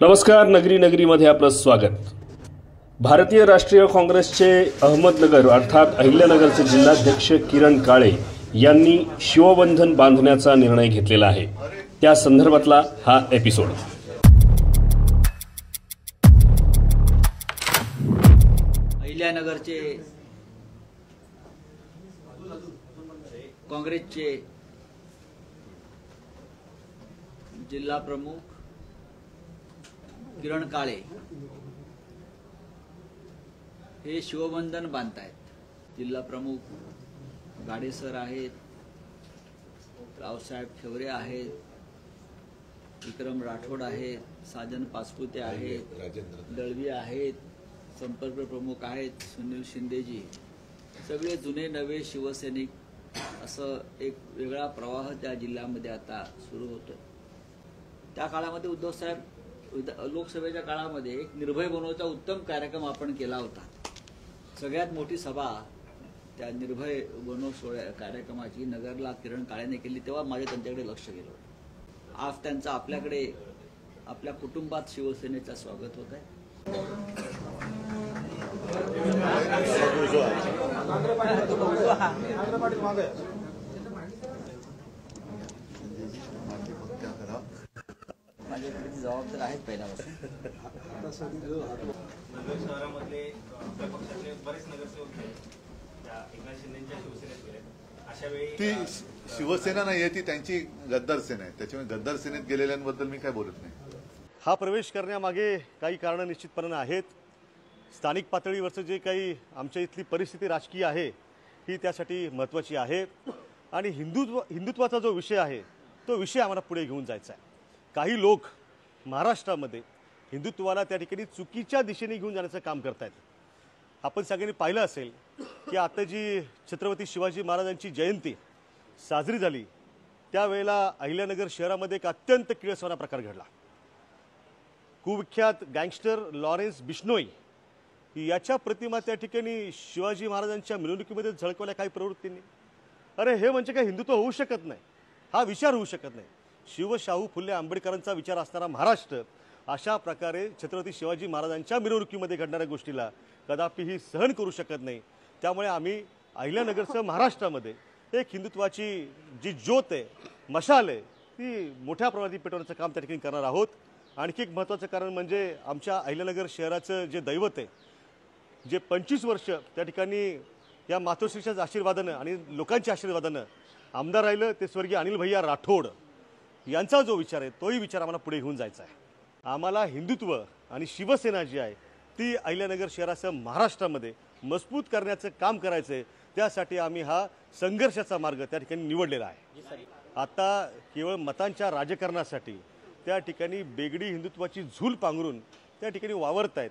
नमस्कार, नगरी मध्ये स्वागत। भारतीय राष्ट्रीय काँग्रेसचे अहमदनगर अर्थात अहिल्यानगरचे जिल्हाध्यक्ष किरण काळे यांनी शिवबंधन बांधण्याचा निर्णय घेतलेला आहे। त्या संदर्भातला हा एपिसोड। अहिल्यानगरचे काँग्रेसचे जिल्हा प्रमुख किरण काळे हे शिवबंधन बांधतायत। जिल्हा प्रमुख गाडे सर आहेत, रावसाहेब ठेवरे आहेत, विक्रम राठोड आहेत, साजन पाचपुते आहेत, दळवी आहेत, संपर्क प्रमुख आहेत, सुनील शिंदेजी, सगळे जुने नवे शिवसैनिक। असं एक वेगळा प्रवाह त्या जिल्ह्यामध्ये आता सुरू होतो। त्या काळामध्ये उद्धव साहेब लोकसभेच्या काळामध्ये एक निर्भय बनवण्याचा उत्तम कार्यक्रम आपण केला होता। सगळ्यात मोठी सभा त्या निर्भय बनव कार्यक्रमाची नगरला किरण काळेने केली, तेव्हा माझे त्यांच्याकडे लक्ष गेलं। आज त्यांचं आपल्याकडे आपल्या कुटुंबात शिवसेनेचं स्वागत होत आहे। माझ्याकडे जबाबदार आहेत पहिल्यापासून। शहरामधले आपल्या पक्षातले बरेच नगरसेवक त्या एकनाथ शिंदेच्या शिवसेनेत गेले। अशा वेळी ती शिवसेना नाहीये, ती त्यांची गद्दार सेना आहे। त्याच्यामुळे गद्दार सेनेत गेलेल्यांबद्दल मी काय बोलत नाही। हा प्रवेश करण्यामागे काही कारणं निश्चितपणे आहेत। स्थानिक पातळीवरचं जे काही आमच्या इथली परिस्थिती राजकीय आहे ही त्यासाठी महत्त्वाची आहे आणि हिंदुत्वाचा जो विषय आहे तो विषय आम्हाला पुढे घेऊन जायचा आहे। काही लोक महाराष्ट्रामध्ये हिंदुत्वाला त्या ठिकाणी चुकीच्या दिशेने घेऊन जाण्याचं काम करतायत। आपण सगळ्यांनी पाहिलं असेल की आता जी छत्रपती शिवाजी महाराजांची जयंती साजरी झाली त्यावेळेला अहिल्यानगर शहरामध्ये एक अत्यंत किळसवाणा प्रकार घडला। कुविख्यात गँगस्टर लॉरेन्स बिश्नोई याच्या प्रतिमा त्या ठिकाणी शिवाजी महाराजांच्या मिरवणुकीमध्ये झळकवल्या काही प्रवृत्तींनी। अरे हे म्हणजे काय हिंदुत्व होऊ शकत नाही, हा विचार होऊ शकत नाही। शिवशाहू फुले आंबेडकरांचा विचार असणारा महाराष्ट्र अशा प्रकारे छत्रपती शिवाजी महाराजांच्या मिरवणुकीमध्ये घडणाऱ्या गोष्टीला कदापिही सहन करू शकत नाही। त्यामुळे आम्ही अहिल्यानगरसह महाराष्ट्रामध्ये एक हिंदुत्वाची जी ज्योत आहे, मशाल आहे, ती मोठ्या प्रमाणात पेटवण्याचं काम त्या ठिकाणी करणार आहोत। आणखी एक महत्त्वाचं कारण म्हणजे आमच्या अहिल्यानगर शहराचं जे दैवत आहे, जे 25 वर्ष त्या ठिकाणी या मातोश्रीच्या आशीर्वादानं आणि लोकांच्या आशीर्वादानं आमदार राहिलं, ते स्वर्गीय अनिल भैया राठोड यांचा जो विचार आहे तोही विचार आम्हाला पुढे घेऊन जायचा आहे। आम्हाला हिंदुत्व आणि शिवसेना जी आहे ती अहिल्यानगर शहरासह महाराष्ट्रामध्ये मजबूत करण्याचं काम करायचं आहे। त्यासाठी आम्ही हा संघर्षाचा मार्ग त्या ठिकाणी निवडलेला आहे। आता केवळ मतांच्या राजकारणासाठी त्या ठिकाणी बेगडी हिंदुत्वाची झूल पांघरून त्या ठिकाणी वावरत आहेत,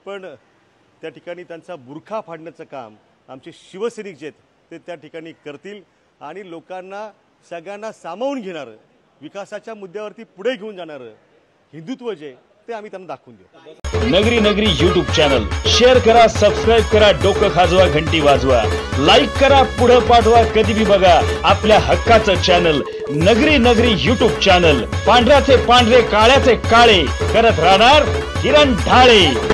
पण त्या ठिकाणी त्यांचा बुरखा फाडण्याचं काम आमचे शिवसैनिक जे आहेत ते त्या ठिकाणी करतील आणि लोकांना सगळ्यांना सामावून घेणारं, विकासाच्या मुद्द्यावरती पुढे घेऊन जाणारं हिंदुत्व जे ते आम्ही त्यांना दाखवून देऊ। नगरी यूट्यूब चॅनल शेअर करा, सबस्क्राइब करा, डोकं खाजवा, घंटी वाजवा, लाईक करा, पुढे पाठवा, कधी भी बघा आपल्या हक्काचं चॅनल नगरी यूट्यूब चॅनल। पांढऱ्याचे पांढरे, काळ्याचे काळे करत राहणार किरण ढाळे।